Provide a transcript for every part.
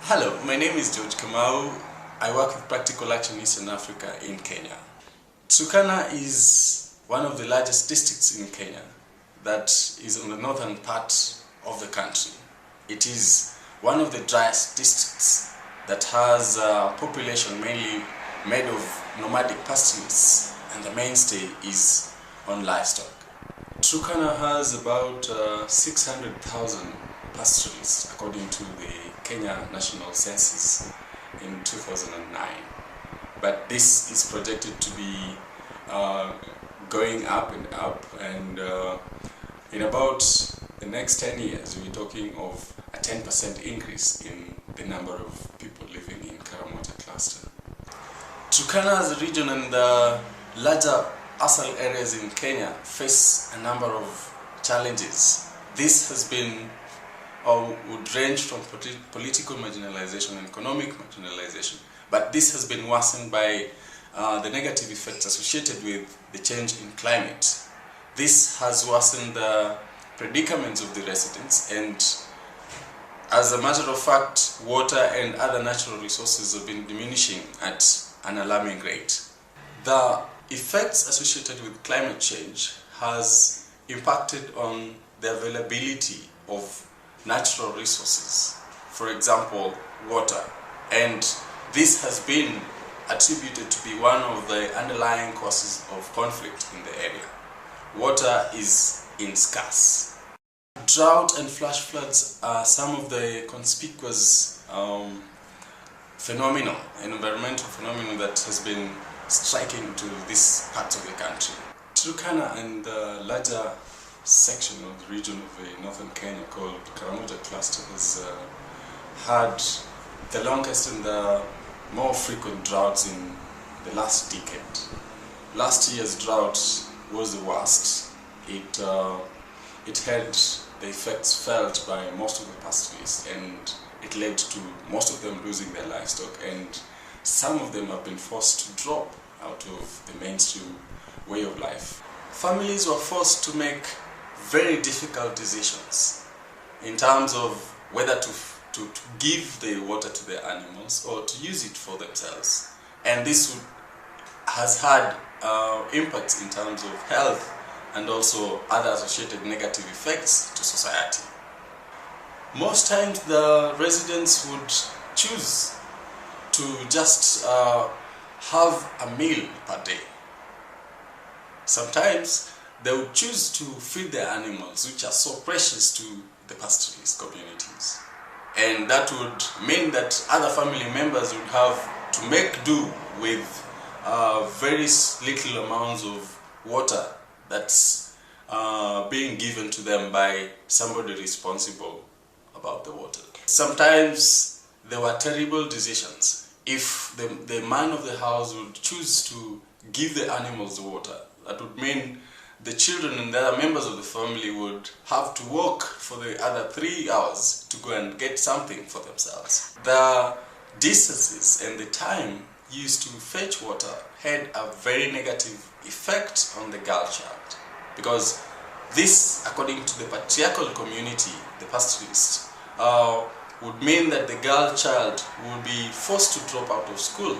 Hello, my name is George Kamau. I work with Practical Action Eastern Africa in Kenya. Turkana is one of the largest districts in Kenya that is on the northern part of the country. It is one of the driest districts that has a population mainly made of nomadic pastoralists, and the mainstay is on livestock. Turkana has about 600,000 pastoralists according to the Kenya National Census in 2009. But this is projected to be going up and in about the next 10 years we're talking of a 10% increase in the number of people living in Karamoja cluster. Turkana as a region and the larger ASAL areas in Kenya face a number of challenges. This has been or would range from political marginalization and economic marginalization, but this has been worsened by the negative effects associated with the change in climate. This has worsened the predicaments of the residents, and as a matter of fact, water and other natural resources have been diminishing at an alarming rate. The effects associated with climate change has impacted on the availability of natural resources, for example, water, and this has been attributed to be one of the underlying causes of conflict in the area. Water is scarce. Drought and flash floods are some of the conspicuous environmental phenomena that has been striking to this part of the country. Turkana and the larger section of the region of the northern Kenya called Karamoja cluster has had the longest and the more frequent droughts in the last decade. Last year's drought was the worst. It had the effects felt by most of the pastoralists, and it led to most of them losing their livestock, and some of them have been forced to drop out of the mainstream way of life. Families were forced to make very difficult decisions in terms of whether to give the water to their animals or to use it for themselves, and this has had impacts in terms of health and also other associated negative effects to society. Most times the residents would choose to just have a meal per day. Sometimes they would choose to feed their animals, which are so precious to the pastoralist communities. And that would mean that other family members would have to make do with very little amounts of water that's being given to them by somebody responsible about the water. Sometimes there were terrible decisions. If the man of the house would choose to give the animals water, that would mean the children and the other members of the family would have to walk for the other 3 hours to go and get something for themselves. The distances and the time used to fetch water had a very negative effect on the girl child, because this, according to the patriarchal community, the pastoralists, would mean that the girl child would be forced to drop out of school.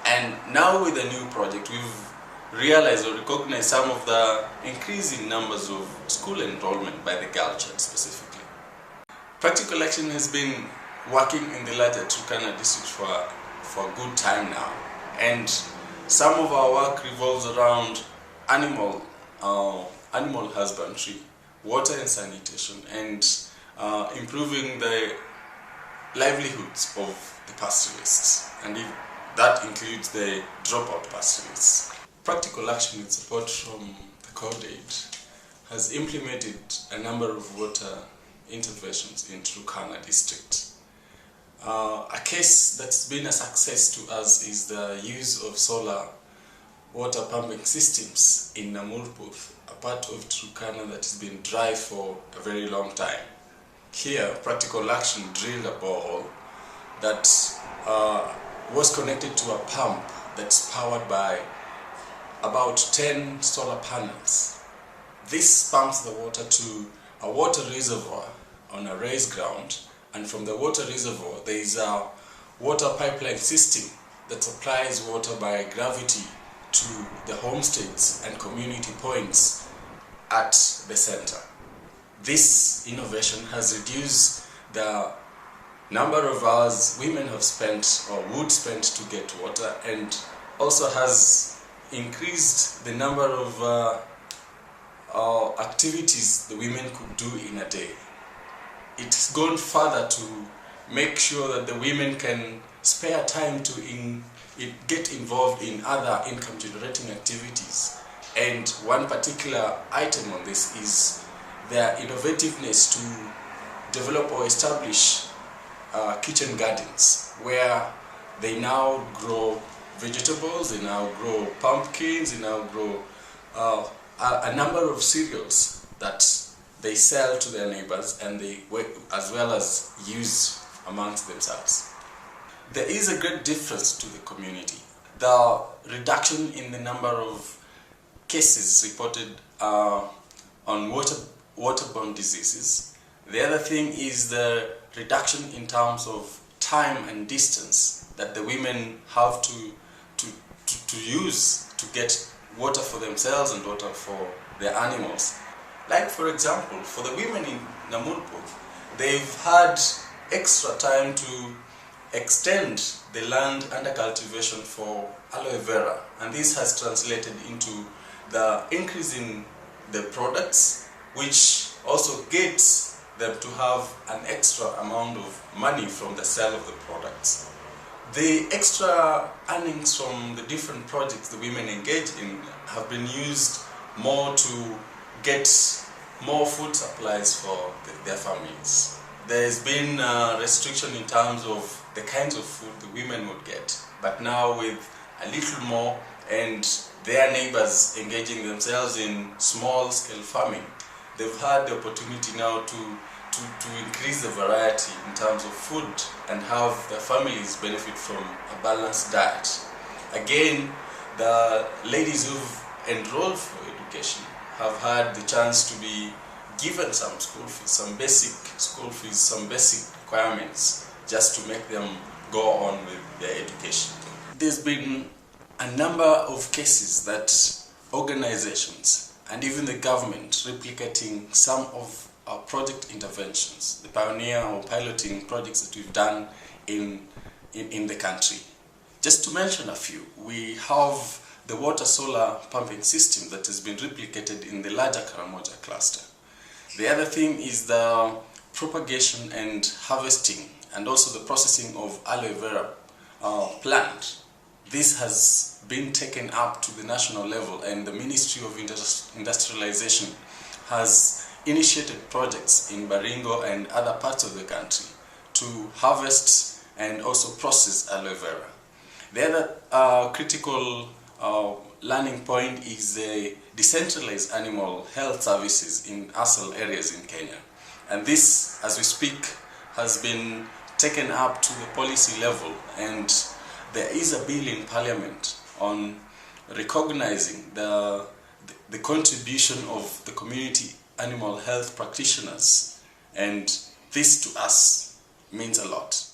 And now with the new project, we've realize or recognize some of the increasing numbers of school enrollment by the girl child specifically. Practical Action has been working in the larger Turkana district for a good time now, and some of our work revolves around animal husbandry, water and sanitation, and improving the livelihoods of the pastoralists, and that includes the dropout pastoralists. Practical Action, with support from the Code has implemented a number of water interventions in Turkana district. A case that's been a success to us is the use of solar water pumping systems in Namurputh, a part of Turkana that has been dry for a very long time. Here, Practical Action drilled a borehole that was connected to a pump that's powered by about 10 solar panels. This pumps the water to a water reservoir on a raised ground and from the water reservoir there is a water pipeline system that supplies water by gravity to the homesteads and community points at the center. This innovation has reduced the number of hours women have spent or would spend to get water, and also has increased the number of activities the women could do in a day. It's gone further to make sure that the women can spare time to get involved in other income generating activities. And one particular item on this is their innovativeness to develop or establish kitchen gardens, where they now grow vegetables, they now grow pumpkins, they now grow a number of cereals that they sell to their neighbors and they as well as use amongst themselves. There is a great difference to the community. The reduction in the number of cases reported on waterborne diseases. The other thing is the reduction in terms of time and distance that the women have to use to get water for themselves and water for their animals. Like, for example, for the women in Namulpo, they've had extra time to extend the land under cultivation for aloe vera, and this has translated into the increase in the products, which also gets them to have an extra amount of money from the sale of the products. The extra earnings from the different projects the women engage in have been used more to get more food supplies for their families. There's been a restriction in terms of the kinds of food the women would get, but now with a little more and their neighbors engaging themselves in small-scale farming, they've had the opportunity now to increase the variety in terms of food and have their families benefit from a balanced diet. Again, the ladies who've enrolled for education have had the chance to be given some school fees, some basic school fees, some basic requirements just to make them go on with their education. There's been a number of cases that organizations and even the government replicating some of our project interventions, the pioneer or piloting projects that we've done in the country. Just to mention a few, we have the water solar pumping system that has been replicated in the larger Karamoja cluster. The other thing is the propagation and harvesting and also the processing of aloe vera plant. This has been taken up to the national level, and the Ministry of Industrialization has initiated projects in Baringo and other parts of the country to harvest and also process aloe vera. The other critical learning point is the decentralized animal health services in ASAL areas in Kenya. And this, as we speak, has been taken up to the policy level, and there is a bill in Parliament on recognizing the contribution of the community animal health practitioners, and this to us means a lot.